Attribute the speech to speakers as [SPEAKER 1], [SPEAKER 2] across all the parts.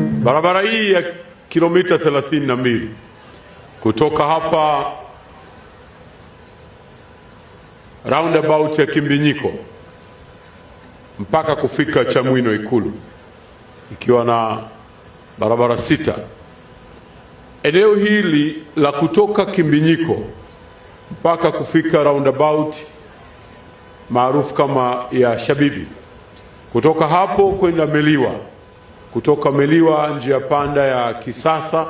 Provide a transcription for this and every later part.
[SPEAKER 1] Barabara hii ya kilomita 32 kutoka hapa roundabout ya Kimbinyiko mpaka kufika Chamwino Ikulu, ikiwa na barabara 6. Eneo hili la kutoka Kimbinyiko mpaka kufika roundabout maarufu kama ya Shabibi, kutoka hapo kwenda Meliwa, kutoka Meliwa njia panda ya Kisasa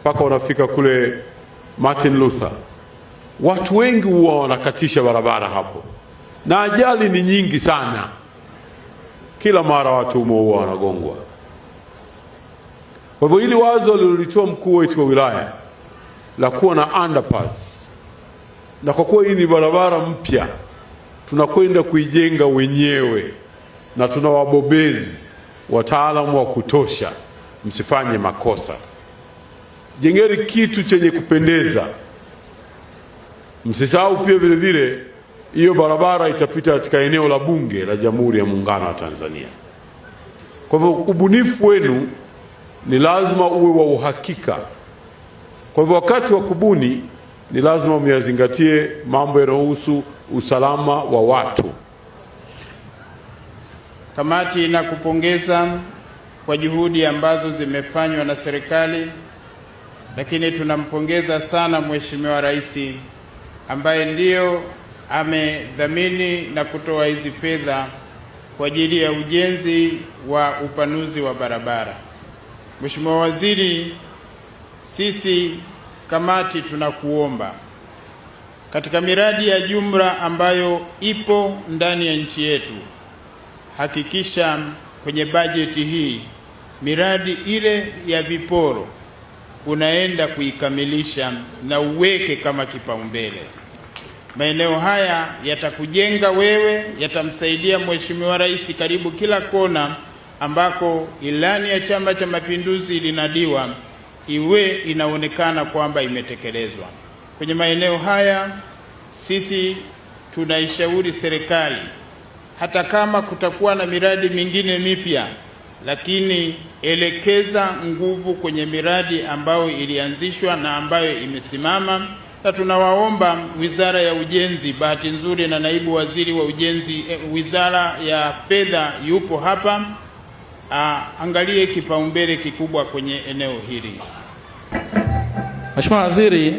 [SPEAKER 1] mpaka unafika kule Martin Luther. Watu wengi huwa wanakatisha barabara hapo na ajali ni nyingi sana. Kila mara watu huwa wanagongwa. Kwa hivyo hili wazo lilitoa mkuu wetu wa wilaya la kuwa na underpass, na kwa kuwa hii ni barabara mpya tunakwenda kuijenga wenyewe na tuna wabobezi wataalamu wa kutosha, msifanye makosa. Jengeni kitu chenye kupendeza. Msisahau pia vile vile hiyo barabara itapita katika eneo la Bunge la Jamhuri ya Muungano wa Tanzania. Kwa hivyo ubunifu wenu ni lazima uwe wa uhakika. Kwa hivyo wakati wa kubuni ni lazima myazingatie mambo yanayohusu usalama wa watu.
[SPEAKER 2] Kamati inakupongeza kwa juhudi ambazo zimefanywa na serikali, lakini tunampongeza sana Mheshimiwa Rais ambaye ndio amedhamini na kutoa hizi fedha kwa ajili ya ujenzi wa upanuzi wa barabara. Mheshimiwa Waziri, sisi kamati tunakuomba katika miradi ya jumla ambayo ipo ndani ya nchi yetu, hakikisha kwenye bajeti hii miradi ile ya viporo unaenda kuikamilisha na uweke kama kipaumbele. Maeneo haya yatakujenga wewe, yatamsaidia Mheshimiwa Rais karibu kila kona ambako ilani ya Chama cha Mapinduzi ilinadiwa iwe inaonekana kwamba imetekelezwa. Kwenye maeneo haya sisi tunaishauri serikali, hata kama kutakuwa na miradi mingine mipya, lakini elekeza nguvu kwenye miradi ambayo ilianzishwa na ambayo imesimama. Na tunawaomba Wizara ya Ujenzi, bahati nzuri na naibu waziri wa ujenzi, Wizara ya Fedha yupo hapa, angalie kipaumbele kikubwa kwenye eneo hili.
[SPEAKER 3] Mheshimiwa Waziri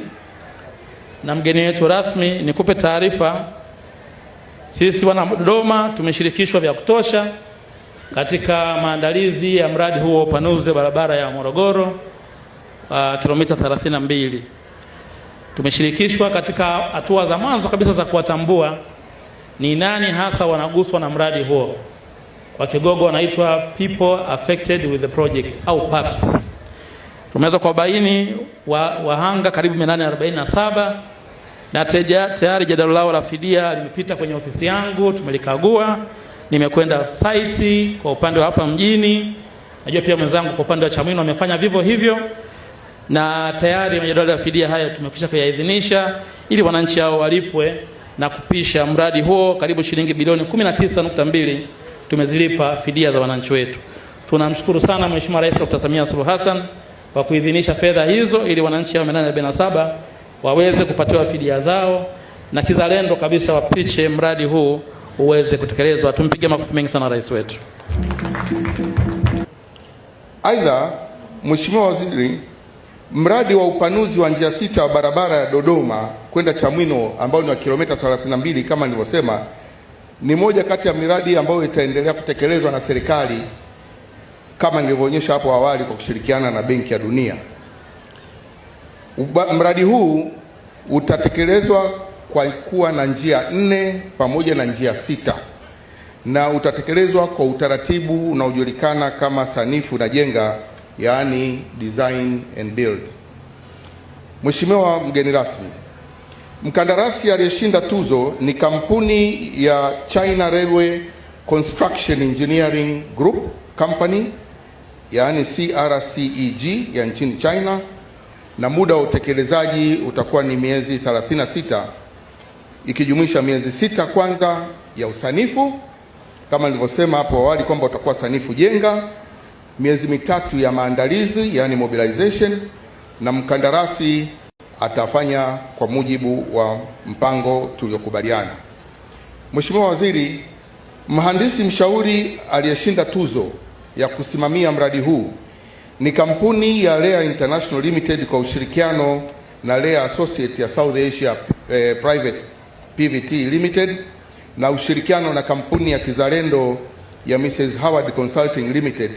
[SPEAKER 3] na mgeni wetu rasmi, nikupe taarifa, sisi wana Dodoma tumeshirikishwa vya kutosha katika maandalizi ya mradi huo upanuzi wa barabara ya Morogoro kilomita 32. Tumeshirikishwa katika hatua za mwanzo kabisa za kuwatambua ni nani hasa wanaguswa na mradi huo. Kwa Kigogo wanaitwa people affected with the project au PAPS. Tumeweza kubaini wahanga karibu 847 na tayari jadala lao la fidia limepita kwenye ofisi yangu, tumelikagua. Nimekwenda site kwa upande wa hapa mjini. Najua pia mwenzangu kwa upande wa Chamwino wamefanya vivyo hivyo, na tayari majadala ya fidia haya tumekwisha kuyaidhinisha ili wananchi hao walipwe na kupisha mradi huo. Karibu shilingi bilioni 19.2 tumezilipa fidia za wananchi wetu. Tunamshukuru sana Mheshimiwa Rais Dr. Samia Suluhu Hassan kwa kuidhinisha fedha hizo ili wananchi hao 847 waweze kupatiwa fidia zao na kizalendo kabisa wapiche mradi huu uweze kutekelezwa. Tumpige makofi mengi sana rais wetu.
[SPEAKER 4] Aidha, Mheshimiwa Waziri, mradi wa upanuzi wa njia 6 wa barabara ya Dodoma kwenda Chamwino ambao ni wa kilomita 32 kama nilivyosema, ni moja kati ya miradi ambayo itaendelea kutekelezwa na serikali kama nilivyoonyesha hapo awali kwa kushirikiana na Benki ya Dunia. Mradi huu utatekelezwa kwa kuwa na njia 4 pamoja na njia 6 na utatekelezwa kwa utaratibu unaojulikana kama sanifu na jenga, yaani design and build. Mheshimiwa mgeni rasmi, mkandarasi aliyeshinda tuzo ni kampuni ya China Railway Construction Engineering Group Company, yaani CRCEG ya nchini China, na muda wa utekelezaji utakuwa ni miezi 36 ikijumuisha miezi 6 kwanza ya usanifu kama nilivyosema hapo awali kwamba utakuwa sanifu jenga, miezi mitatu ya maandalizi, yani mobilization, na mkandarasi atafanya kwa mujibu wa mpango tuliokubaliana. Mheshimiwa Waziri, mhandisi mshauri aliyeshinda tuzo ya kusimamia mradi huu ni kampuni ya Lea International Limited kwa ushirikiano na Lea Associate ya South Asia Private PVT Limited na ushirikiano na kampuni ya kizalendo ya Mrs. Howard Consulting Limited